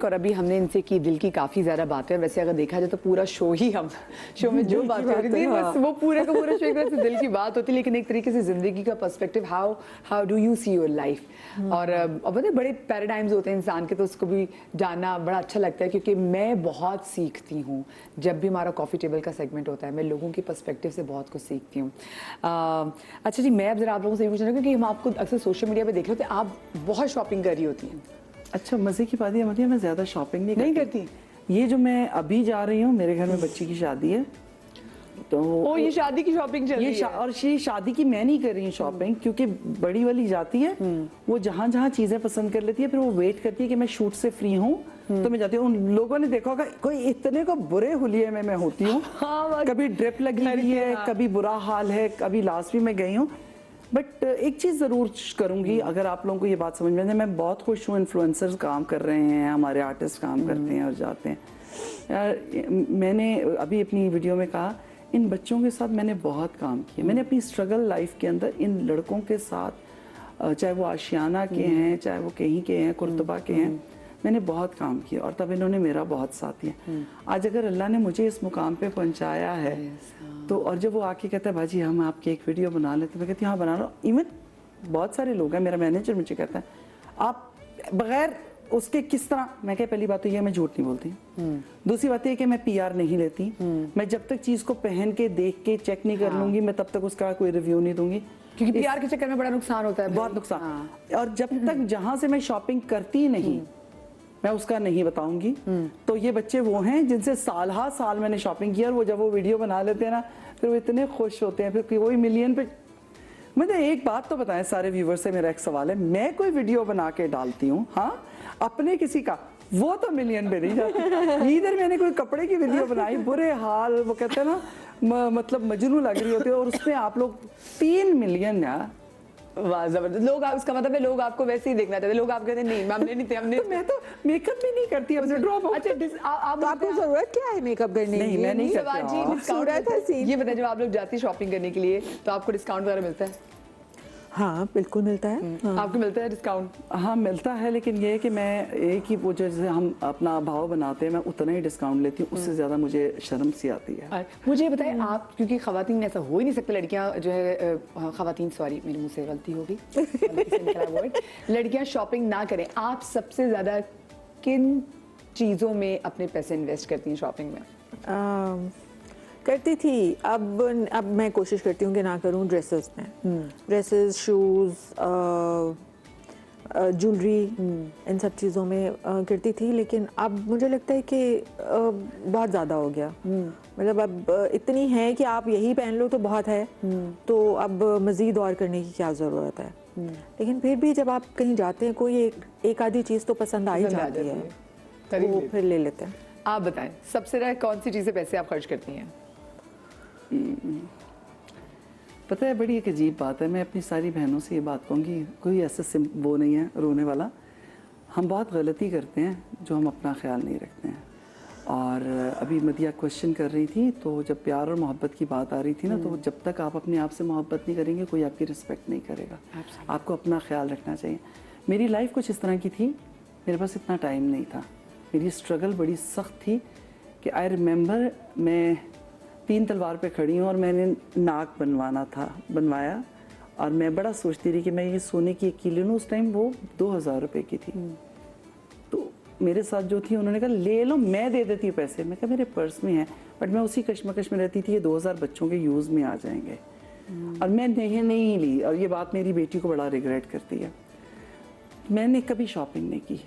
Break और अभी हमने इनसे की दिल की काफ़ी ज़्यादा बातें, और वैसे अगर देखा जाए तो पूरा शो ही हम शो में जो बातें हो रही थी बस वो पूरे का पूरा शो एक तरह से दिल की बात होती है, लेकिन एक तरीके से ज़िंदगी का perspective, how do you see your life. और पता है बड़े पैराडाइम्स होते हैं इंसान के, तो उसको भी जानना बड़ा अच्छा लगता है, क्योंकि मैं बहुत सीखती हूँ जब भी हमारा कॉफ़ी टेबल का सेगमेंट होता है। मैं लोगों के पर्सपेक्टिव से बहुत कुछ सीखती हूँ। अच्छा जी, मैं अब जरा आप लोगों से ये पूछना चाहूँगी कि हम आपको अक्सर सोशल मीडिया पे देख रहे होते हैं, आप बहुत शॉपिंग कर रही होती हैं। अच्छा, मज़े की बात ये मत है, मैं ज़्यादा शॉपिंग नहीं करती। ये जो मैं अभी जा रही हूँ, मेरे घर में बच्ची की शादी है, तो ओ ये शादी की शॉपिंग चल रही है। और ये शादी की मैं नहीं कर रही हूँ शॉपिंग, क्योंकि बड़ी वाली जाती है, वो जहाँ जहाँ चीज़ें पसंद कर लेती है, फिर वो वेट करती है कि मैं शूट से फ्री हूँ तो मैं जाती हूँ। उन लोगों ने देखा होगा कोई इतने को बुरे हुलिये में मैं होती हूँ। हाँ, कभी ड्रिप लगी हुई है, कभी बुरा हाल है, कभी लास्ट भी मैं गई हूँ। बट एक चीज़ ज़रूर करूँगी, अगर आप लोगों को ये बात समझ में आए, मैं बहुत खुश हूँ इन्फ्लुएंसर्स काम कर रहे हैं, हमारे आर्टिस्ट काम करते हैं और जाते हैं। यार मैंने अभी अपनी वीडियो में कहा, इन बच्चों के साथ मैंने बहुत काम किया। मैंने अपनी स्ट्रगल लाइफ के अंदर इन लड़कों के साथ, चाहे वो आशियाना के हैं, चाहे वो कहीं के हैं, कुर्तबा के हैं, मैंने बहुत काम किया और तब इन्होंने मेरा बहुत साथ दिया। आज अगर अल्लाह ने मुझे इस मुकाम पे पहुंचाया है, तो और जब वो आके कहता है भाजी हम आपकी एक वीडियो बना लेते, मैं कहती हूँ हाँ बना लो। इवन बहुत सारे लोग हैं, मेरा मैनेजर मुझे कहता है आप बगैर उसके किस तरह, मैं क्या, पहली बात तो ये मैं झूठ नहीं बोलती, दूसरी बात ये कि मैं पीआर नहीं लेती। मैं जब तक चीज को पहन के देख के चेक नहीं कर लूंगी, मैं तब तक उसका कोई रिव्यू नहीं दूंगी, क्योंकि पीआर के चक्कर में बड़ा नुकसान होता है, बहुत नुकसान। और जब तक जहां से मैं शॉपिंग करती नहीं, मैं उसका नहीं बताऊंगी। तो ये बच्चे वो हैं जिनसे साल हा साल मैंने शॉपिंग किया, और वो जब वो वीडियो बना लेते हैं ना, फिर वो इतने खुश होते हैं, फिर वही मिलियन पे। मुझे एक बात तो बताएं सारे व्यूवर से, मेरा एक सवाल है, मैं कोई वीडियो बना के डालती हूँ, हाँ अपने किसी का, वो तो मिलियन पे नहीं जाती। इधर मैंने कोई कपड़े की वीडियो बनाई, बुरे हाल, वो कहते हैं ना मतलब मजनू लग रही होती है, और उसमें आप लोग 3 मिलियन यार। वाह जबरदस्त। लोग इसका मतलब है लोग आपको वैसे ही देखना चाहते, लोग आप कहते हैं नहीं हमने नहीं थे, हमने तो मैं तो मेकअप भी नहीं करती, अब से ड्रॉप। अच्छा तो आपको जरूरत क्या है मेकअप करने की? नहीं मैं नहीं करती। ये बताइए जब आप लोग जाती शॉपिंग करने के लिए तो आपको डिस्काउंट वगैरह मिलता है? हाँ बिल्कुल मिलता है। हाँ। आपको मिलता है डिस्काउंट? हाँ मिलता है, लेकिन ये है कि मैं एक ही वो जैसे हम अपना भाव बनाते हैं, मैं उतना ही डिस्काउंट लेती हूँ, उससे ज़्यादा मुझे शर्म सी आती है। मुझे बताएं आप, क्योंकि खवातीन ऐसा हो ही नहीं सकता, लड़कियाँ जो है खवातीन, सॉरी मेरे मुँह से गलती होगी, लड़कियाँ शॉपिंग ना करें, आप सबसे ज़्यादा किन चीज़ों में अपने पैसे इन्वेस्ट करती हैं शॉपिंग में? करती थी, अब मैं कोशिश करती हूँ कि ना करूँ ड्रेसेस में। ड्रेसेस, शूज़, ज्वेलरी, इन सब चीज़ों में करती थी, लेकिन अब मुझे लगता है कि बहुत ज़्यादा हो गया। मतलब अब इतनी है कि आप यही पहन लो तो बहुत है, तो अब मज़ीद और करने की क्या ज़रूरत है। लेकिन फिर भी जब आप कहीं जाते हैं, कोई एक आधी चीज़ तो पसंद आ ही जाती है, तो फिर ले लेते हैं। आप बताएं सबसे ज़्यादा कौन सी चीज़ें पैसे आप खर्च करती हैं? पता है बड़ी एक अजीब बात है, मैं अपनी सारी बहनों से ये बात कहूँगी, कोई ऐसा वो नहीं है रोने वाला, हम बहुत गलती करते हैं जो हम अपना ख्याल नहीं रखते हैं। और अभी मदिया क्वेश्चन कर रही थी, तो जब प्यार और मोहब्बत की बात आ रही थी ना, तो जब तक आप अपने आप से मोहब्बत नहीं करेंगे, कोई आपकी रिस्पेक्ट नहीं करेगा। आपको अपना ख्याल रखना चाहिए। मेरी लाइफ कुछ इस तरह की थी, मेरे पास इतना टाइम नहीं था, मेरी स्ट्रगल बड़ी सख्त थी कि आई रिमेंबर मैं 3 तलवार पे खड़ी हूँ और मैंने नाक बनवाया, और मैं बड़ा सोचती रही कि मैं ये सोने की एक कीली लूँ। उस टाइम वो 2000 रुपये की थी। तो मेरे साथ जो थी उन्होंने कहा ले लो, मैं दे देती हूँ पैसे। मैं कहा मेरे पर्स में है, बट मैं उसी कश्मकश में रहती थी, ये 2000 बच्चों के यूज़ में आ जाएंगे, और मैं नहीं ली। और ये बात मेरी बेटी को बड़ा रिग्रेट करती है। मैंने कभी शॉपिंग नहीं की।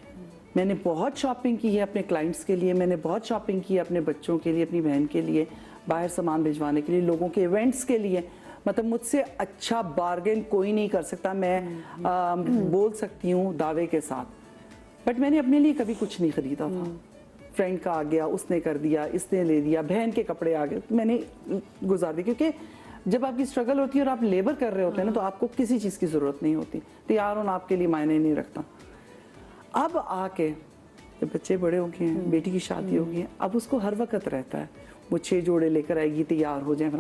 मैंने बहुत शॉपिंग की है अपने क्लाइंट्स के लिए, मैंने बहुत शॉपिंग की है अपने बच्चों के लिए, अपनी बहन के लिए, बाहर सामान भिजवाने के लिए, लोगों के इवेंट्स के लिए। मतलब मुझसे अच्छा बार्गेन कोई नहीं कर सकता, मैं बोल सकती हूँ दावे के साथ। बट मैंने अपने लिए कभी कुछ नहीं खरीदा था। फ्रेंड का आ गया, उसने कर दिया, इसने ले दिया, बहन के कपड़े आ गए, तो मैंने गुजार दिया। क्योंकि जब आपकी स्ट्रगल होती है और आप लेबर कर रहे होते हैं ना, तो आपको किसी चीज़ की ज़रूरत नहीं होती, तैयार होना आपके लिए मायने नहीं रखता। अब आके जब बच्चे बड़े हो गए हैं, बेटी की शादी हो गई है, अब उसको हर वक्त रहता है वो 6 जोड़े लेकर आएगी, तैयार हो जाए।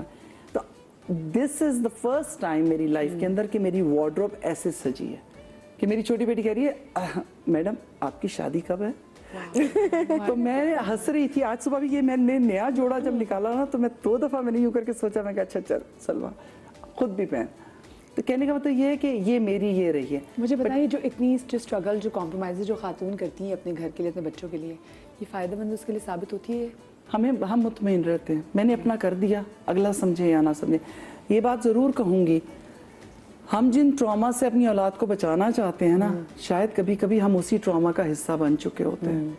तो this is the first time मेरी लाइफ के अंदर कि मेरी वार्डरोब ऐसे सजी है कि मेरी छोटी बेटी कह रही है मैडम आपकी शादी कब है? तो मैं हंस रही थी आज सुबह भी, ये मैंने नया जोड़ा जब निकाला ना तो मैं 2 दफ़ा मैंने यूँ करके सोचा, मैं कहा अच्छा चल सलमा खुद भी पहन। तो कहने का मतलब ये है कि ये मेरी ये रही है। मुझे बताइए जो इतनी जो स्ट्रगल, जो कॉम्प्रोमाइज़ जो खातून करती हैं अपने घर के लिए, अपने बच्चों के लिए, ये फ़ायदेमंद उसके लिए साबित होती है? हम मुतमईन रहते हैं, मैंने अपना कर दिया, अगला समझे या ना समझे। ये बात ज़रूर कहूँगी, हम जिन ट्रॉमा से अपनी औलाद को बचाना चाहते हैं ना, शायद कभी कभी हम उसी ट्रॉमा का हिस्सा बन चुके होते हैं।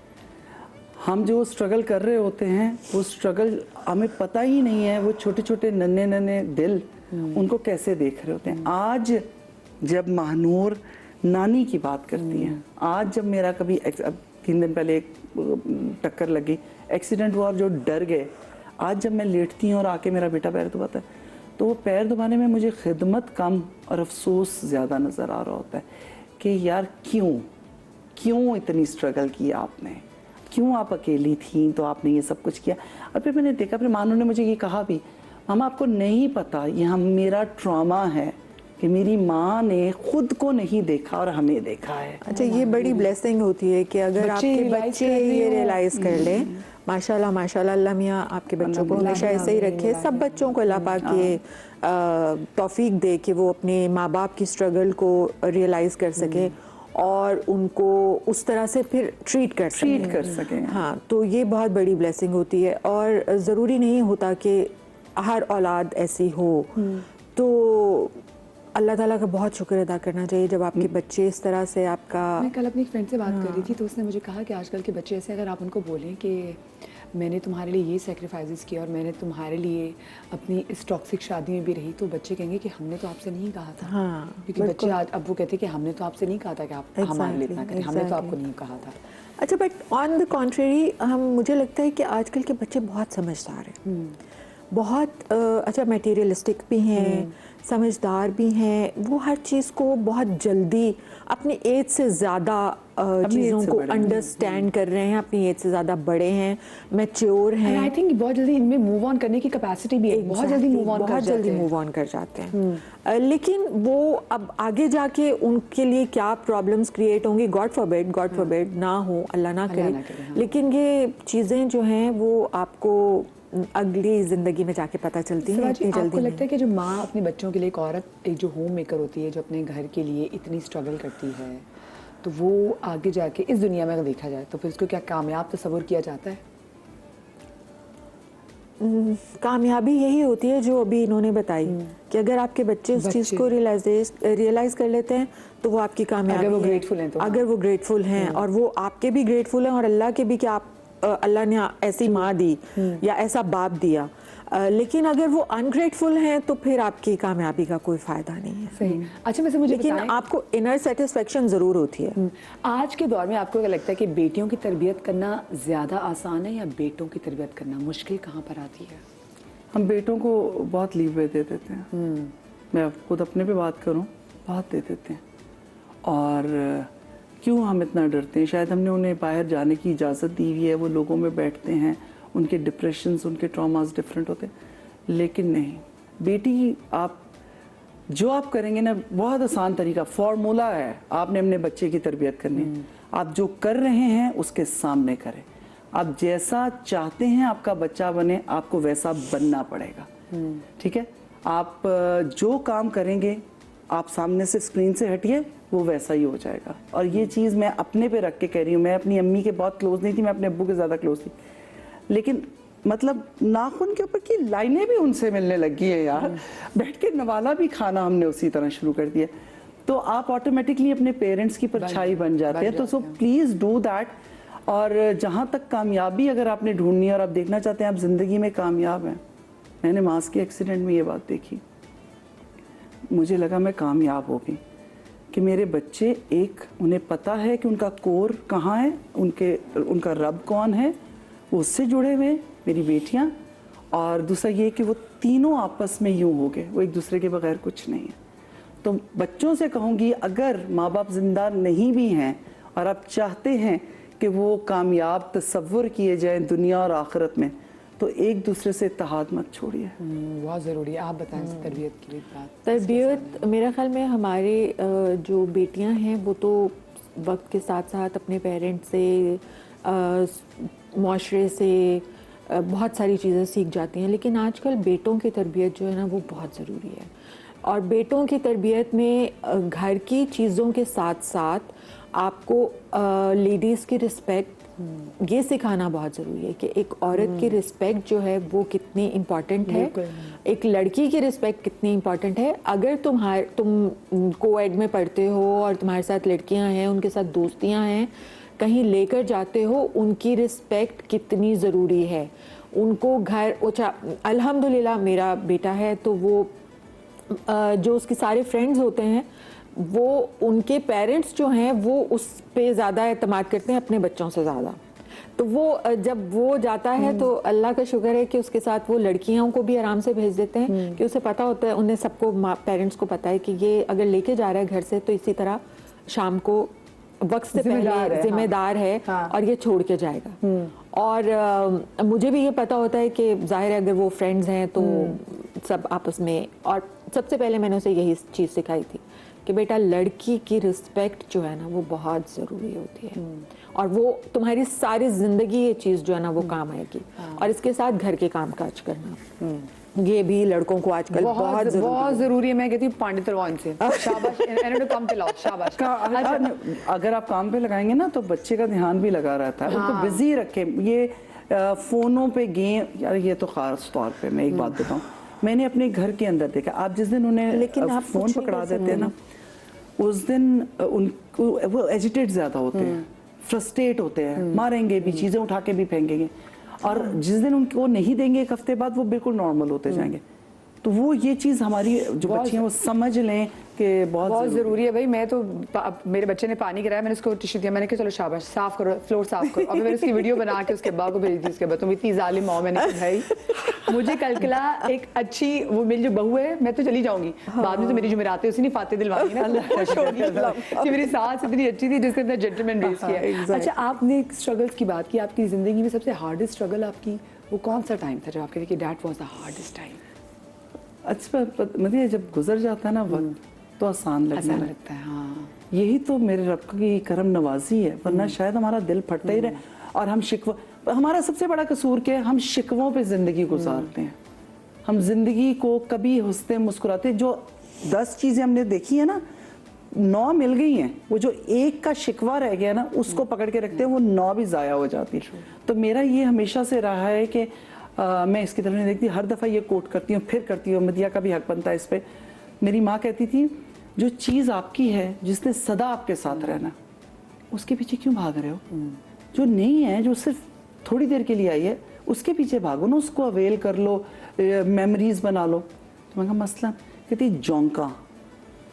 हम जो स्ट्रगल कर रहे होते हैं वो स्ट्रगल हमें पता ही नहीं है, वो छोटे छोटे नन्हे नन्हे दिल उनको कैसे देख रहे होते हैं। आज जब महानूर नानी की बात करती हैं, आज जब मेरा कभी 3 दिन पहले एक टक्कर लगी, एक्सीडेंट हुआ और जो डर गए, आज जब मैं लेटती हूँ और आके मेरा बेटा पैर दबाता है तो वो पैर दबाने में मुझे खिदमत कम और अफसोस ज़्यादा नज़र आ रहा होता है कि यार क्यों इतनी स्ट्रगल की आपने, क्यों आप अकेली थी तो आपने ये सब कुछ किया। और फिर मैंने देखा, फिर मानू ने मुझे ये कहा भी, मामा आपको नहीं पता ये मेरा ट्रॉमा है कि मेरी माँ ने खुद को नहीं देखा और हमें देखा है। अच्छा, ये बड़ी ब्लेसिंग होती है कि अगर आपके बच्चे ये रियलाइज कर लें। माशाल्लाह माशाल्लाह, अल्लाह मियाँ आपके बच्चों को हमेशा ऐसे ही रखे। सब बच्चों को अल्लाह पाक ये तौफीक दे कि वो अपने माँ बाप की स्ट्रगल को रियलाइज कर सके और उनको उस तरह से फिर ट्रीट कर सकें। हाँ, तो ये बहुत बड़ी ब्लेसिंग होती है और ज़रूरी नहीं होता कि हर औलाद ऐसी हो। तो अल्लाह ताला का बहुत शुक्र अदा करना चाहिए जब आपके बच्चे इस तरह से आपका। मैं कल अपनी फ्रेंड से बात कर रही थी तो उसने मुझे कहा कि आजकल के बच्चे ऐसे, अगर आप उनको बोलें कि मैंने तुम्हारे लिए ये सेक्रीफाइसेस किया और मैंने तुम्हारे लिए अपनी इस टॉक्सिक शादी में भी रही, तो बच्चे कहेंगे कि हमने तो आपसे नहीं कहा था। हाँ, क्योंकि बच्चे आज अब वो कहते हैं कि हमने तो आपसे नहीं कहा था कि आप हमारे लिए इतना करें, हमने तो आपको नहीं कहा था। अच्छा, बट ऑन द कॉन्ट्रेरी मुझे लगता है कि आजकल के बच्चे बहुत समझदार हैं, बहुत अच्छा मटेरियलिस्टिक भी हैं, समझदार भी हैं। वो हर चीज़ को बहुत जल्दी अपनी एज से ज़्यादा चीज़ों को अंडरस्टैंड कर रहे हैं, अपनी एज से ज़्यादा बड़े हैं, मैच्योर हैं। आई थिंक बहुत जल्दी इनमें मूव ऑन करने की कैपेसिटी भी है, बहुत जल्दी मूव ऑन कर जाते हैं। लेकिन वो अब आगे जाके उनके लिए क्या प्रॉब्लम्स क्रिएट होंगी, गॉड फॉरबिड ना हो, अल्लाह ना करे। हाँ। लेकिन ये चीज़ें जो हैं वो आपको अगली ज़िंदगी में जाके पता चलती है। इतनी जल्दी आपको लगता है कि जो माँ अपने बच्चों के लिए, एक औरत, एक जो होम मेकर होती है, जो अपने घर के लिए इतनी स्ट्रगल करती है, तो वो आगे जाके इस दुनिया में अगर देखा जाए तो फिर उसको क्या कामयाब तस्वुर किया जाता है? कामयाबी यही होती है जो अभी इन्होंने बताई कि अगर आपके बच्चे उस चीज़ को रियलाइज कर लेते हैं तो वो आपकी कामयाबी है। अगर वो ग्रेटफुल हैं तो, अगर वो ग्रेटफुल हैं और वो आपके भी ग्रेटफुल हैं और अल्लाह के भी कि आप अल्लाह ने ऐसी माँ दी या ऐसा बाप दिया। लेकिन अगर वो अनग्रेटफुल हैं तो फिर आपकी कामयाबी का कोई फ़ायदा नहीं है। सही। अच्छा, वैसे मुझे लेकिन आपको इनर सेटिस्फेक्शन ज़रूर होती है। आज के दौर में आपको क्या लगता है कि बेटियों की तरबियत करना ज़्यादा आसान है या बेटों की तरबियत करना मुश्किल कहाँ पर आती है? हम बेटों को बहुत लीवे दे देते हैं। मैं खुद अपने पे बात करूं, बहुत दे देते हैं। और क्यों हम इतना डरते हैं? शायद हमने उन्हें बाहर जाने की इजाज़त दी हुई है, वो लोगों में बैठते हैं, उनके डिप्रेशंस, उनके ट्रॉमास डिफरेंट होते हैं। लेकिन नहीं, बेटी आप जो आप करेंगे ना, बहुत आसान तरीका, फॉर्मूला है। आपने अपने बच्चे की तरबियत करनी है, आप जो कर रहे हैं उसके सामने करें। आप जैसा चाहते हैं आपका बच्चा बने, आपको वैसा बनना पड़ेगा। ठीक है? आप जो काम करेंगे, आप सामने से स्क्रीन से हटिए, वो वैसा ही हो जाएगा। और ये चीज़ मैं अपने पे रख के कह रही हूँ। मैं अपनी अम्मी के बहुत क्लोज नहीं थी, मैं अपने अब्बू के ज़्यादा क्लोज थी, लेकिन मतलब नाखून के ऊपर की लाइनें भी उनसे मिलने लगी है यार। बैठ के नवाला भी खाना हमने उसी तरह शुरू कर दिया। तो आप ऑटोमेटिकली अपने पेरेंट्स की परछाई बन जाते हैं। तो सो प्लीज़ डू दैट। और जहाँ तक कामयाबी अगर आपने ढूंढनी है और आप देखना चाहते हैं आप ज़िंदगी में कामयाब हैं, मैंने मास के एक्सीडेंट में ये बात देखी। मुझे लगा मैं कामयाब हो गई कि मेरे बच्चे, एक, उन्हें पता है कि उनका कोर कहाँ है, उनका रब कौन है, वो उससे जुड़े हुए, मेरी बेटियाँ। और दूसरा ये कि वो तीनों आपस में यूँ हो गए, वो एक दूसरे के बगैर कुछ नहीं है। तो बच्चों से कहूँगी, अगर माँ बाप जिंदा नहीं भी हैं और आप चाहते हैं कि वो कामयाब तसव्वुर किए जाएं दुनिया और आखिरत में, तो एक दूसरे से इत्तेहाद मत छोड़िए। बहुत ज़रूरी है। आप बताएं तरबियत की बात। तरबियत मेरे ख्याल में हमारे जो बेटियां हैं वो तो वक्त के साथ साथ अपने पेरेंट्स से माशरे से बहुत सारी चीज़ें सीख जाती हैं, लेकिन आजकल बेटों की तरबियत जो है ना वो बहुत ज़रूरी है। और बेटों की तरबियत में घर की चीज़ों के साथ साथ आपको लेडीज़ की रिस्पेक्ट ये सिखाना बहुत ज़रूरी है कि एक औरत की रिस्पेक्ट जो है वो कितनी इम्पॉर्टेंट है, एक लड़की की रिस्पेक्ट कितनी इम्पॉर्टेंट है। अगर तुम कोएड में पढ़ते हो और तुम्हारे साथ लड़कियां हैं, उनके साथ दोस्तियां हैं, कहीं लेकर जाते हो, उनकी रिस्पेक्ट कितनी ज़रूरी है। उनको घर अल्हम्दुलिल्लाह मेरा बेटा है तो वो जो उसके सारे फ्रेंड्स होते हैं वो उनके पेरेंट्स जो हैं वो उस पे ज़्यादा एतमाद करते हैं अपने बच्चों से ज़्यादा। तो वो जब वो जाता है तो अल्लाह का शुक्र है कि उसके साथ वो लड़कियों को भी आराम से भेज देते हैं कि उसे पता होता है, उन्हें सबको पेरेंट्स को पता है कि ये अगर लेके जा रहा है घर से तो इसी तरह शाम को वक्त से पहले जिम्मेदार है और ये छोड़ के जाएगा। और मुझे भी ये पता होता है कि जाहिर है अगर वो फ्रेंड्स हैं तो सब आपस में, और सबसे पहले मैंने उसे यही चीज़ सिखाई थी कि बेटा लड़की की रिस्पेक्ट जो है ना वो बहुत ज़रूरी होती है और वो तुम्हारी सारी ज़िंदगी ये चीज़ जो है ना वो काम आएगी। और इसके साथ घर के काम काज करना ये भी लड़कों को आजकल बहुत ज़रूरी है। मैं कहती हूँ पांडित से शाबाश, इन्होंने कम पे लाओ, शाबाश। अगर आप काम पे लगाएंगे ना तो बच्चे का ध्यान भी लगा रहता है, उनको बिजी रखे। ये फोनों पे गेम, यार ये तो खास तौर पे मैं एक बात बताऊँ, मैंने अपने घर के अंदर देखा, आप जिस दिन उन्हें फोन पकड़ा देते हैं ना उस दिन उनको वो एजिटेट ज्यादा होते हैं, फ्रस्ट्रेट होते हैं, मारेंगे भी, चीजें उठा के भी फेंकेंगे। और जिस दिन उनको नहीं देंगे एक हफ्ते बाद वो बिल्कुल नॉर्मल होते जाएंगे। तो वो ये चीज़ हमारी जो बच्चे हैं वो समझ लें कि बहुत ज़रूरी है भाई। मैं तो मेरे बच्चे ने पानी गिराया, मैंने उसको टिश्यू दिया, मैंने कहा चलो शाबाश साफ करो, फ्लोर साफ करो। और मैंने उसकी वीडियो बना के उसके अब्बा को भेजी थी। उसके बाद तुम इतनी जालिम माँ, मैंने कहा भाई मुझे कल एक अच्छी वो मेरी जो बहू है मैं तो चली जाऊंगी, बाद में तो मेरी जुमेरात है उसी ने फाते दिलवाई ना, कि मेरी सास इतनी अच्छी थी जिसने इतना जेंटलमैन रेस किया। अच्छा, आपने स्ट्रगल्स की बात की, आपकी जिंदगी में सबसे हार्डेस्ट स्ट्रगल आपकी वो कौन सा टाइम था जब आप कहते कि that was the hardest time? अच्छा, मतलब जब गुजर जाता है ना वक्त तो आसान लगता है। हाँ, यही तो मेरे रब की करम नवाजी है, वरना शायद हमारा दिल फटता ही रहे और हम हमारा सबसे बड़ा कसूर क्या है, हम शिकवों पे जिंदगी गुजारते हैं। हम जिंदगी को कभी हंसते मुस्कुराते, जो 10 चीजें हमने देखी है ना 9 मिल गई हैं, वो जो एक का शिकवा रह गया ना उसको पकड़ के रखते हैं, वो 9 भी जाया हो जाती है। तो मेरा ये हमेशा से रहा है कि मैं इसकी तरफ नहीं देखती, हर दफ़ा ये कोट करती हूँ, फिर करती हूँ, मदिया का भी हक बनता है इस पर। मेरी माँ कहती थी जो चीज़ आपकी है, जिसने सदा आपके साथ रहना, उसके पीछे क्यों भाग रहे हो? जो नहीं है, जो सिर्फ थोड़ी देर के लिए आई है, उसके पीछे भागो ना, उसको अवेल कर लो, मेमोरीज बना लो। तो मैं कहा मसलन, कहती जौंका,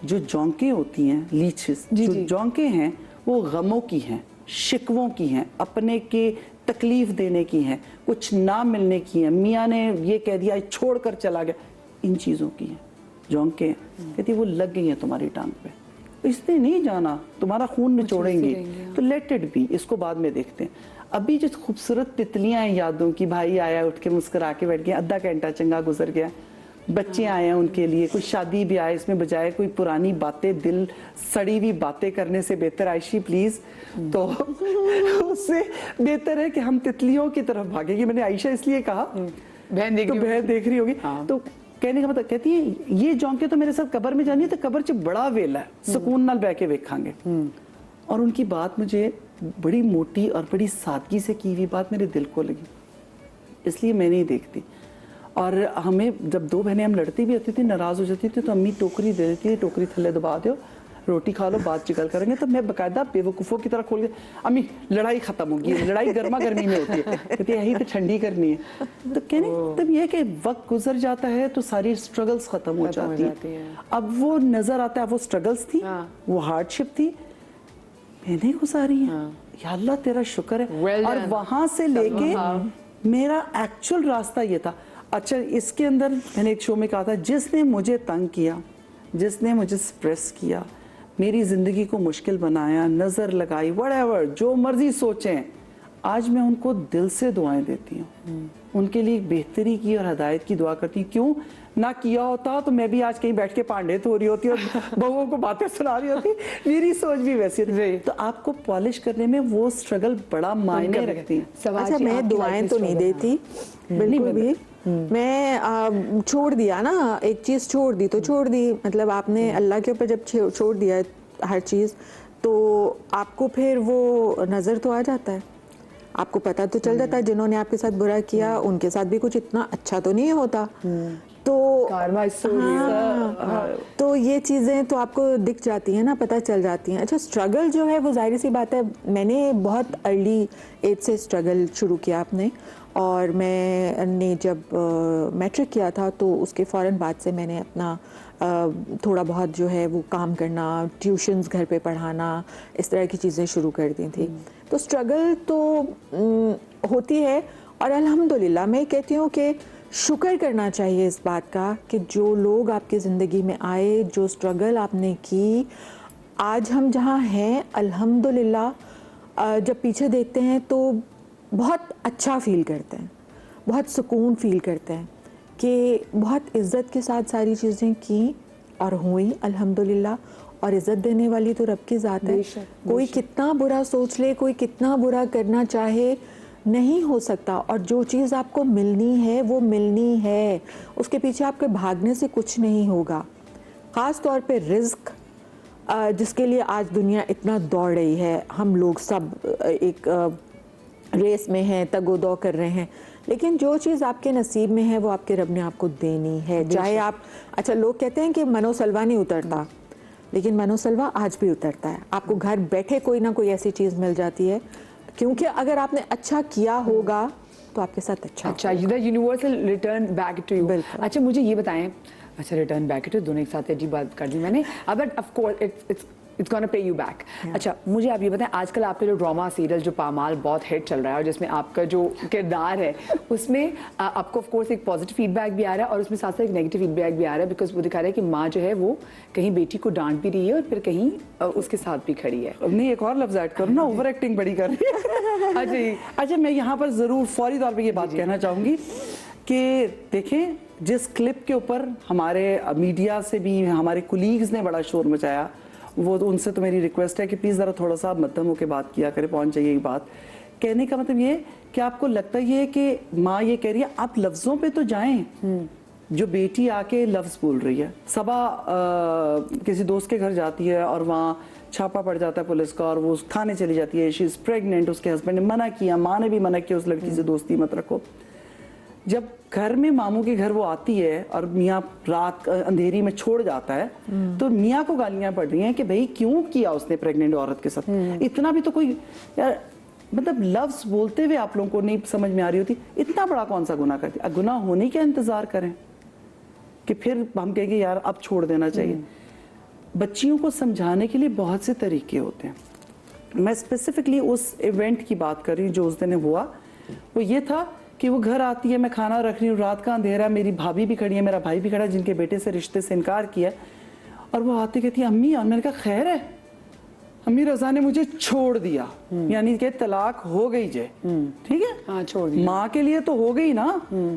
जो जौंकें होती हैं, लीचेस, जो जौंकें हैं वो गमों की हैं, शिकवों की हैं, अपने के तकलीफ देने की हैं, कुछ ना मिलने की हैं, मियाँ ने ये कह दिया छोड़ कर चला गया, इन चीज़ों की हैं जौंकें। कहती वो लग गई हैं तुम्हारी टांग पे, इसने नहीं जाना, तुम्हारा खून निचोड़ेंगे, तो लेट इट बी, इसको बाद में देखते हैं। अभी जो खूबसूरत तितलियां हैं यादों की, भाई आया उठ के मुस्कुरा के बैठ गया, आधा घंटा चंगा गुजर गया, बच्चे आए हैं उनके लिए, कोई शादी भी आए, इसमें बजाय कोई पुरानी बातें, दिल सड़ी हुई बातें करने से बेहतर, आयशी प्लीज, तो उससे बेहतर है कि हम तितलियों की तरफ भागेंगे। मैंने आयशा इसलिए कहा, बहन देख रही होगी। तो कहने का मतलब, कहती है ये जौंके तो मेरे साथ कब्र में जानी है, तो कब्र च बड़ा वेला है, सुकून नाल बह के वेखांगे। और उनकी बात मुझे बड़ी मोटी और बड़ी सादगी से की हुई बात मेरे दिल को लगी, इसलिए मैं नहीं देखती। और हमें जब 2 बहनें हम लड़ती भी होती थी, नाराज हो जाती थी, तो अम्मी टोकरी दे देती थी, टोकरी थल्ले दबा दो, रोटी खा लो, बात चिकल करेंगे। तो मैं बाकायदा बेवकूफ़ों की तरह खोल के, अम्मी लड़ाई खत्म होगी, लड़ाई गर्मा गर्मी में होती है, कहती है यही तो ठंडी करनी है। तो कहने मतलब ये है कि वक्त गुजर जाता है तो सारी स्ट्रगल्स खत्म हो जाती है। अब वो नजर आता है वो स्ट्रगल्स थी, वो हार्डशिप थी, मैंने गुजारी है, या अल्लाह तेरा शुक्र है। और वहां से लेके मेरा एक्चुअल रास्ता ये था। अच्छा, इसके अंदर मैंने एक शो में कहा था, जिसने मुझे तंग किया, जिसने मुझे स्ट्रेस किया, मेरी ज़िंदगी को मुश्किल बनाया, नज़र लगाई, व्हाटएवर जो मर्जी सोचें, आज मैं उनको दिल से दुआएं देती हूँ, उनके लिए बेहतरी की और हदायत की दुआ करती हूँ। क्यों ना किया होता तो मैं भी आज कहीं बैठ के पांडित हो रही होती और बहुओं को बातें सुना रही होती। मेरी सोच भी वैसी होती। तो आपको पॉलिश करने में वो स्ट्रगल बड़ा मायने रखती है। अच्छा, मैं दुआएं तो नहीं देती बिल्कुल भी। मैं छोड़ दिया ना, एक चीज़ छोड़ दी तो छोड़ दी। मतलब आपने अल्लाह के ऊपर जब छोड़ दिया हर चीज़, तो आपको फिर वो नज़र तो आ जाता है, आपको पता तो चल जाता है जिन्होंने आपके साथ बुरा किया उनके साथ भी कुछ इतना अच्छा तो नहीं होता। तो तो ये चीज़ें तो आपको दिख जाती हैं ना, पता चल जाती हैं। अच्छा, स्ट्रगल जो है वो जाहिर सी बात है, मैंने बहुत अर्ली एज से स्ट्रगल शुरू किया अपने। और मैंने जब मैट्रिक किया था तो उसके फ़ौरन बाद से मैंने अपना थोड़ा बहुत जो है वो काम करना, ट्यूशन्स घर पे पढ़ाना, इस तरह की चीज़ें शुरू कर दी थी। तो स्ट्रगल तो होती है, और अल्हम्दुलिल्लाह मैं कहती हूँ कि शुक्र करना चाहिए इस बात का कि जो लोग आपकी ज़िंदगी में आए, जो स्ट्रगल आपने की, आज हम जहाँ हैं अल्हम्दुलिल्लाह जब पीछे देखते हैं तो बहुत अच्छा फ़ील करते हैं, बहुत सुकून फ़ील करते हैं कि बहुत इज़्ज़त के साथ सारी चीज़ें की और हुई अल्हम्दुलिल्लाह। और इज़्ज़त देने वाली तो रब की ज़ात है। कोई कितना बुरा सोच ले, कोई कितना बुरा करना चाहे, नहीं हो सकता। और जो चीज़ आपको मिलनी है वो मिलनी है, उसके पीछे आपके भागने से कुछ नहीं होगा। ख़ास तौर पे रिज़्क जिसके लिए आज दुनिया इतना दौड़ रही है, हम लोग सब एक रेस में हैं, तगोदौ कर रहे हैं, लेकिन जो चीज़ आपके नसीब में है वो आपके रब ने आपको देनी है। चाहे आप, अच्छा लोग कहते हैं कि मनोसलवा नहीं उतरता, लेकिन मनोसलवा आज भी उतरता है। आपको घर बैठे कोई ना कोई ऐसी चीज़ मिल जाती है, क्योंकि अगर आपने अच्छा किया होगा तो आपके साथ अच्छा universal return back to you. अच्छा मुझे ये बताएं, अच्छा रिटर्न बैक टू, दोनों एक साथ अजीब बात कर दी मैंने, अब of course it's gonna pay you back. अच्छा मुझे आप ये बताएं, आजकल आपका जो ड्रामा सीरियल जो पामाल बहुत हिट चल रहा है और जिसमें आपका जो किरदार है उसमें आपको ऑफ कोर्स एक पॉजिटिव फीडबैक भी आ रहा है और उसमें साथ साथ एक नेगेटिव फीडबैक भी आ रहा है, बिकॉज वो दिखा रहा है कि माँ जो है वो कहीं बेटी को डांट भी रही है और फिर कहीं उसके साथ भी खड़ी है। नहीं, एक और लफ्ज ऐड करो ना, ओवर एक्टिंग बड़ी कर रही है। अच्छा मैं यहाँ पर ज़रूर फौरी तौर पर ये बात कहना चाहूँगी कि देखें, जिस क्लिप के ऊपर हमारे मीडिया से भी हमारे कुलीग्स ने बड़ा शोर मचाया, वो तो उनसे तो मेरी रिक्वेस्ट है कि प्लीज़ ज़रा थोड़ा सा मध्यम होकर बात किया करें, पहुंच जाइए ये बात। कहने का मतलब ये कि आपको लगता है कि माँ ये कह रही है आप लफ्ज़ों पे तो जाएं, जो बेटी आके लफ्ज़ बोल रही है। सबा किसी दोस्त के घर जाती है और वहाँ छापा पड़ जाता है पुलिस का और वो थाने चली जाती है, शी इज़ प्रेग्नेंट, उसके हस्बैंड ने मना किया, माँ ने भी मना किया उस लड़की से दोस्ती मत रखो। जब घर में मामू के घर वो आती है और मियाँ रात अंधेरी में छोड़ जाता है, तो मियाँ को गालियाँ पड़ रही हैं कि भाई क्यों किया उसने प्रेग्नेंट औरत के साथ, इतना भी तो कोई यार, मतलब लफ्ज़ बोलते हुए आप लोगों को नहीं समझ में आ रही होती, इतना बड़ा कौन सा गुनाह करती है। गुनाह होने का इंतज़ार करें कि फिर हम कहेंगे यार अब छोड़ देना चाहिए। बच्चियों को समझाने के लिए बहुत से तरीके होते हैं। मैं स्पेसिफिकली उस इवेंट की बात कर रही हूँ जो उस दिन हुआ। वो ये था कि वो घर आती है, मैं खाना रख रही हूँ, रात का अंधेरा, मेरी भाभी भी खड़ी है, मेरा भाई भी खड़ा है जिनके बेटे से रिश्ते से इनकार किया, और वो आती कहती है अम्मी, और मैंने कहा खैर है? अम्मी रज़ा ने मुझे छोड़ दिया, यानी कि तलाक हो गई जे, ठीक है, हाँ, छोड़ दिया। माँ के लिए तो हो गई ना,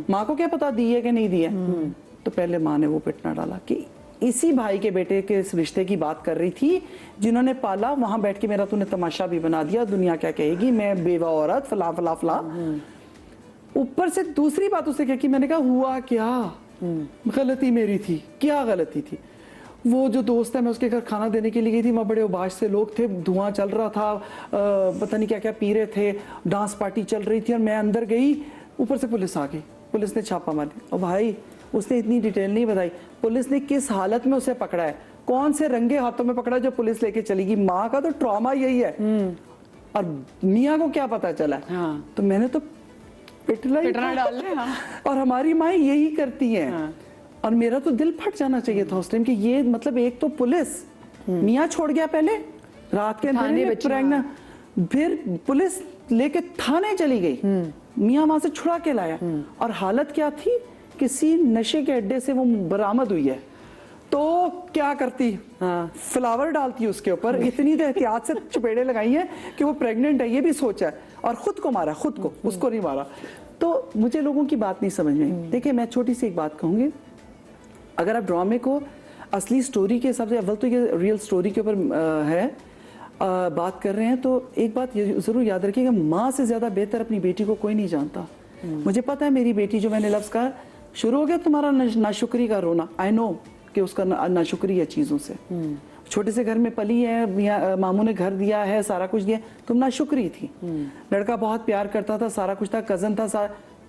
माँ को क्या पता दी है कि नहीं दी है। तो पहले माँ ने वो पिटना डाला कि इसी भाई के बेटे के इस रिश्ते की बात कर रही थी जिन्होंने पाला, वहां बैठ के मेरा तूने तमाशा भी बना दिया, दुनिया क्या कहेगी, मैं बेवा औरत, फला फला फला। ऊपर से दूसरी बात उसे क्या की, मैंने कहा हुआ क्या, गलती मेरी थी, क्या गलती थी। वो जो दोस्त है, मैं उसके घर खाना देने के लिए गई थी, वहाँ बड़े उबाश से लोग थे, धुआं चल रहा था, पता नहीं क्या क्या पी रहे थे, डांस पार्टी चल रही थी, और मैं अंदर गई, ऊपर से पुलिस आ गई, पुलिस ने छापा मार दिया। और भाई उसने इतनी डिटेल नहीं बताई, पुलिस ने किस हालत में उसे पकड़ा है, कौन से रंगे हाथों में पकड़ा जो पुलिस लेके चलेगी। माँ का तो ट्रॉमा यही है, और मियाँ को क्या पता चला। हाँ। तो मैंने तो पिटना डाल ले। हाँ। और हमारी माँ यही करती हैं। हाँ। और मेरा तो दिल फट जाना चाहिए था उस टाइम कि ये मतलब एक तो पुलिस, मियाँ छोड़ गया पहले रात के अंधेरे में प्रेग्नेंट, फिर पुलिस लेके थाने चली गई, मियाँ वहां से छुड़ा के लाया, और हालत क्या थी, किसी नशे के अड्डे से वो बरामद हुई है। तो क्या करती, हाँ, फ्लावर डालती उसके ऊपर, इतनी तो एहतियात से चपेड़े लगाई हैं कि वो प्रेग्नेंट है ये भी सोचा है, और खुद को मारा, खुद को, उसको नहीं मारा। तो मुझे लोगों की बात नहीं समझ में आई। देखिए मैं छोटी सी एक बात कहूँगी, अगर आप ड्रामे को असली स्टोरी के हिसाब से, अव्वल तो ये रियल स्टोरी के ऊपर बात कर रहे हैं, तो एक बात ये ज़रूर याद रखिएगा, माँ से ज़्यादा बेहतर अपनी बेटी को कोई नहीं जानता। मुझे पता है मेरी बेटी, जो मैंने लफ्ज़ कहा, शुरू हो गया तुम्हारा नाशुक्री का रोना, आई नो कि उसका नाशुक्री है चीज़ों से। छोटे से घर में पली है, मामू ने घर दिया है, सारा कुछ दिया, तुम नाशुक्री थी। लड़का बहुत प्यार करता था, सारा कुछ था, कज़न था,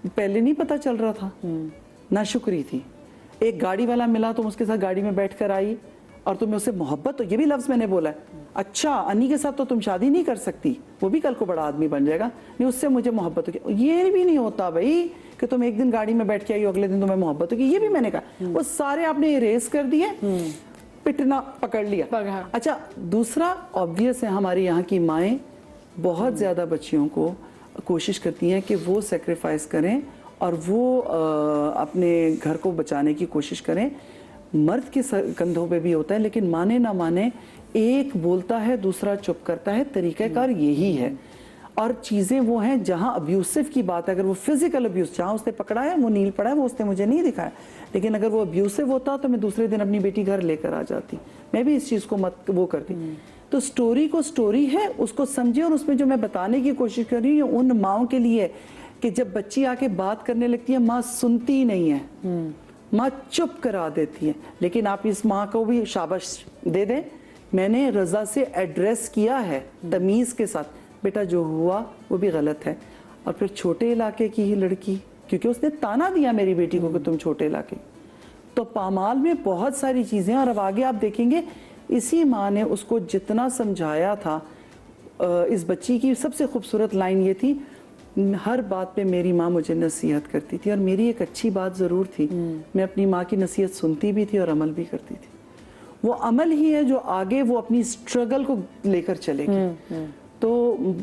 पहले नहीं पता चल रहा था, नाशुक्री थी। एक गाड़ी वाला मिला, तुम उसके साथ गाड़ी में बैठ कर आई और तुम्हें उससे मोहब्बत, तो ये भी लफ्ज़ मैंने बोला है, अच्छा अन्नी के साथ तो तुम शादी नहीं कर सकती, वो भी कल को बड़ा आदमी बन जाएगा, नहीं उससे मुझे मोहब्बत होगी। ये भी नहीं होता भाई कि तुम एक दिन गाड़ी में बैठ के आई हो, अगले दिन तुम्हें मोहब्बत होगी, ये भी मैंने कहा। वो सारे आपने इरेज कर दिए, पिटना पकड़ लिया। अच्छा, दूसरा ऑब्वियस है, हमारी यहाँ की माएँ बहुत ज़्यादा बच्चियों को कोशिश करती हैं कि वो सेक्रीफाइस करें और वो अपने घर को बचाने की कोशिश करें। मर्द के कंधों पे भी होता है, लेकिन माने ना माने, एक बोलता है दूसरा चुप करता है, तरीक़ाकार यही है। और चीज़ें वो हैं जहाँ अब्यूसिव की बात है, अगर वो फिजिकल अब्यूज़, जहाँ उसने पकड़ा है, वो नील पड़ा है, वो उसने मुझे नहीं दिखाया, लेकिन अगर वो अब्यूसिव होता तो मैं दूसरे दिन अपनी बेटी घर लेकर आ जाती, मैं भी इस चीज़ को मत वो करती। तो स्टोरी को स्टोरी है, उसको समझे, और उसमें जो मैं बताने की कोशिश कर रही हूँ उन माओं के लिए कि जब बच्ची आके बात करने लगती है, माँ सुनती नहीं है, माँ चुप करा देती है। लेकिन आप इस माँ को भी शाबाश दे दें, मैंने रज़ा से एड्रेस किया है तमीज़ के साथ, बेटा जो हुआ वो भी गलत है। और फिर छोटे इलाके की ही लड़की, क्योंकि उसने ताना दिया मेरी बेटी को कि तुम छोटे इलाके, तो पामाल में बहुत सारी चीज़ें। और अब आगे आप देखेंगे, इसी माँ ने उसको जितना समझाया था, इस बच्ची की सबसे खूबसूरत लाइन ये थी, हर बात पे मेरी माँ मुझे नसीहत करती थी। और मेरी एक अच्छी बात ज़रूर थी, मैं अपनी माँ की नसीहत सुनती भी थी और अमल भी करती थी। वो अमल ही है जो आगे वो अपनी स्ट्रगल को लेकर चलेगी। तो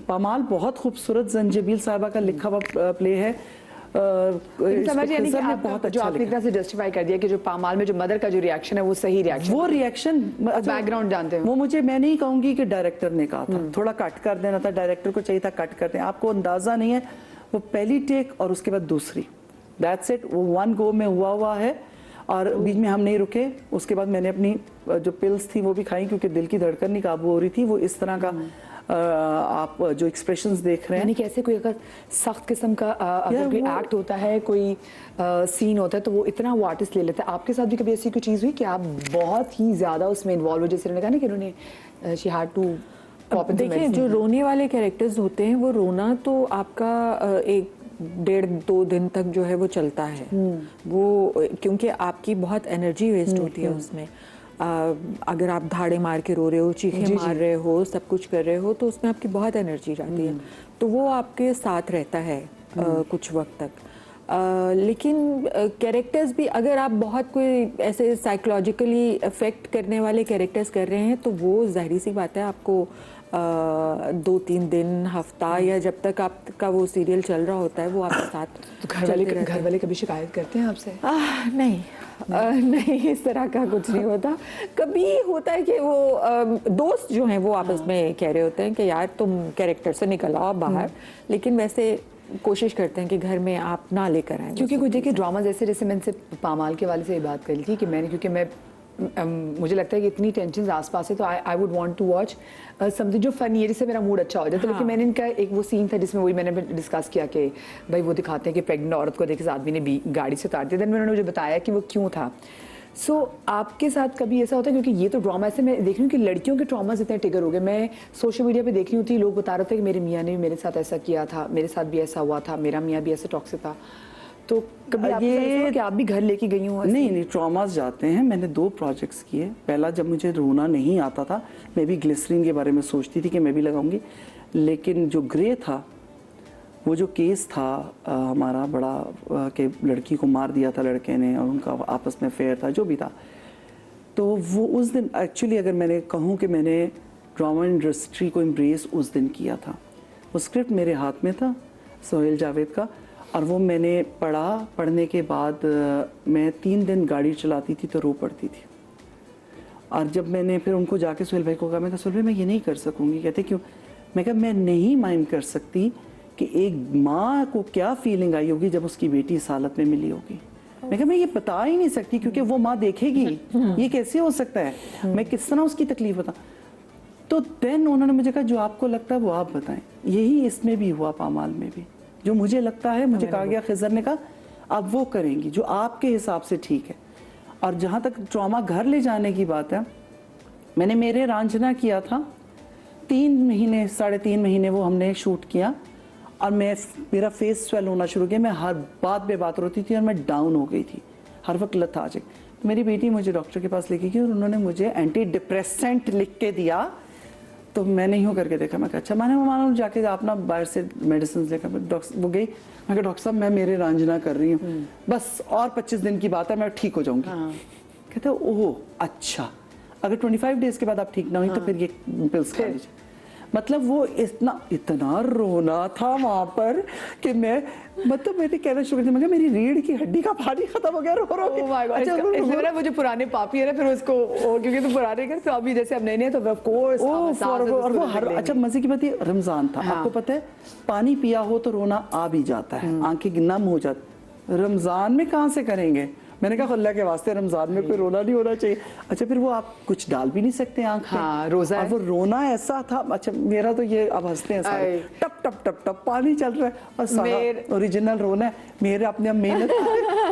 पामाल बहुत खूबसूरत, जंजीबिल साहिबा का लिखा हुआ प्ले है। समझिए नहीं कि आप जो आपने इतना से जस्टिफाई कर दिया कि जो पामाल में जो मदर का जो रिएक्शन है वो सही रिएक्शन, वो रिएक्शन बैकग्राउंड जानते हैं, वो मुझे, मैं नहीं कहूंगी कि डायरेक्टर ने कहा था, थोड़ा कट कर देना था, डायरेक्टर को चाहिए था कट कर दें। आपको अंदाजा नहीं है, वो पहली टेक और उसके बाद दूसरी, दैट्स इट, वो वन गो में हुआ है। और बीच में हम नहीं रुके। उसके बाद मैंने अपनी जो पिल्स थी वो भी खाई, क्योंकि दिल की धड़कन नहीं काबू हो रही थी। वो इस तरह का आप जो एक्सप्रेशंस देख रहे हैं, यानी कि ऐसे कोई अगर सख्त किस्म का अगर कोई एक्ट होता है, कोई सीन होता है, तो वो इतना वो आर्टिस्ट ले लेता है। आपके साथ भी कभी ऐसी कोई चीज़ हुई कि आप बहुत ही ज़्यादा उसमें इन्वॉल्व हो, जैसे उन्होंने कहा ना कि उन्होंने she had to pop in the देखिए, जो रोने वाले कैरेक्टर्स होते हैं, वो रोना तो आपका 1-1.5-2 दिन तक जो है वो चलता है। वो क्योंकि आपकी बहुत एनर्जी वेस्ट होती है उसमें। अगर आप धाड़े मार के रो रहे हो, चीखें मार रहे हो, सब कुछ कर रहे हो, तो उसमें आपकी बहुत एनर्जी जाती है, तो वो आपके साथ रहता है कुछ वक्त तक। लेकिन कैरेक्टर्स भी, अगर आप बहुत कोई ऐसे साइकोलॉजिकली अफेक्ट करने वाले कैरेक्टर्स कर रहे हैं, तो वो जाहिर सी बात है आपको 2-3 दिन, हफ्ता, या जब तक आपका वो सीरियल चल रहा होता है, वो आपके साथ। तो घर वाले कभी शिकायत करते हैं आपसे? नहीं, नहीं, इस तरह का कुछ नहीं होता। कभी होता है कि वो दोस्त जो हैं वो आपस में कह रहे होते हैं कि यार तुम कैरेक्टर से निकल आओ बाहर, लेकिन वैसे कोशिश करते हैं कि घर में आप ना लेकर आएं। क्योंकि कुछ देखिए ड्रामा जैसे मैंने पामाल के वाले से ये बात करी थी कि मैंने, क्योंकि मैं मुझे लगता है कि इतनी टेंशन आसपास है, तो I would want to watch something जो फनी है, जिससे मेरा मूड अच्छा हो जाए। तो लेकिन मैंने इनका एक वो सीन था जिसमें वही मैंने डिस्कस किया कि भाई वो दिखाते हैं कि प्रेग्नेंट औरत को देखे आदमी ने गाड़ी से उतार दिया। देन उन्होंने मुझे बताया कि वो क्यों था। सो आपके साथ कभी ऐसा होता है, क्योंकि ये तो ड्रामा, ऐसे मैं देख रही हूँ कि लड़कियों के ट्रॉमास इतने ट्रिगर हो गए। मैं सोशल मीडिया पे देख रही होती, लोग बता रहे थे कि मेरे मियाँ ने भी मेरे साथ ऐसा किया था, मेरे साथ भी ऐसा हुआ था, मेरा मियाँ भी ऐसे टॉक्सिक था। तो कभी ये कि आप भी घर लेके गई हूँ? नहीं, ट्रॉमास जाते हैं। मैंने 2 प्रोजेक्ट्स किए। पहला, जब मुझे रोना नहीं आता था, मैं भी ग्लिसरीन के बारे में सोचती थी कि मैं भी लगाऊंगी, लेकिन जो ग्रे था, वो जो केस था हमारा बड़ा कि लड़की को मार दिया था लड़के ने और उनका आपस में फेयर था, जो भी था, तो वो उस दिन एक्चुअली अगर मैंने कहूँ कि मैंने ड्रामा इंडस्ट्री को एम्ब्रेस उस दिन किया था। वो स्क्रिप्ट मेरे हाथ में था, सोहेल जावेद का, और वो मैंने पढ़ने के बाद मैं 3 दिन गाड़ी चलाती थी तो रो पड़ती थी। और जब मैंने फिर उनको जाके सुहेल भाई को कहा, मैं कहा सुहेल भाई मैं ये नहीं कर सकूंगी। कहते क्यों? मैं कहा मैं नहीं माइंड कर सकती कि एक माँ को क्या फीलिंग आई होगी जब उसकी बेटी इस हालत में मिली होगी। मैं कहा मैं ये बता ही नहीं सकती क्योंकि वो माँ देखेगी, ये कैसे हो सकता है, मैं किस तरह उसकी तकलीफ बता। तो देन उन्होंने मुझे कहा जो आपको लगता है वो आप बताएं। यही इसमें भी हुआ, पामाल में भी जो मुझे लगता है, मुझे कहा गया खिज़र ने कहा आप वो करेंगी जो आपके हिसाब से ठीक है। और जहाँ तक ट्रॉमा घर ले जाने की बात है, मैंने मेरे रांझना किया था 3 महीने 3.5 महीने वो हमने शूट किया और मेरा फेस स्वेल होना शुरू किया, मैं हर बात पे बात रोती थी और मैं डाउन हो गई थी, हर वक्त लथार्जिक। तो मेरी बेटी मुझे डॉक्टर के पास लेके गई और उन्होंने मुझे एंटी डिप्रेसेंट लिख के दिया। तो मैंने यूँ करके देखा, मैं कहा अच्छा मानो जाके आप ना बाहर से मेडिसिन लेकर डॉक्टर वो गई। मैं कहा डॉक्टर साहब मैं मेरे रांझना कर रही हूँ, बस और 25 दिन की बात है मैं ठीक हो जाऊंगी। कहते ओह अच्छा, अगर 25 डेज के बाद आप ठीक ना हुई तो फिर ये पिल्स खा लीजिए। मतलब वो इतना रोना था वहां पर कि मैं मतलब मैंने कहना शुरू कर दिया, मैं मेरी रीढ़ की हड्डी का पानी खत्म हो गया रो के। Oh my God, अच्छा, इसलिए ना वो जो पुराने पापी है ना फिर उसको क्योंकि तो पुराने के तो अभी जैसे अब नए नए तो ऑफ कोर्स और वो हर अच्छा मजे की बात ये रमजान था, आपको पता है पानी पिया हो तो रोना आ भी जाता है, आंखें नम हो जाती। रमजान में कहाँ से करेंगे? मैंने कहा अल्लाह के वास्ते रमजान में कोई रोना नहीं होना चाहिए। अच्छा फिर वो आप कुछ डाल भी नहीं सकते आंख में। हाँ, रोजा और वो रोना ऐसा था। अच्छा मेरा तो ये अब हंसते हैं सारे, टप टप टप टप पानी चल रहा है और सारा ओरिजिनल रोना है मेरे अपने मेहनत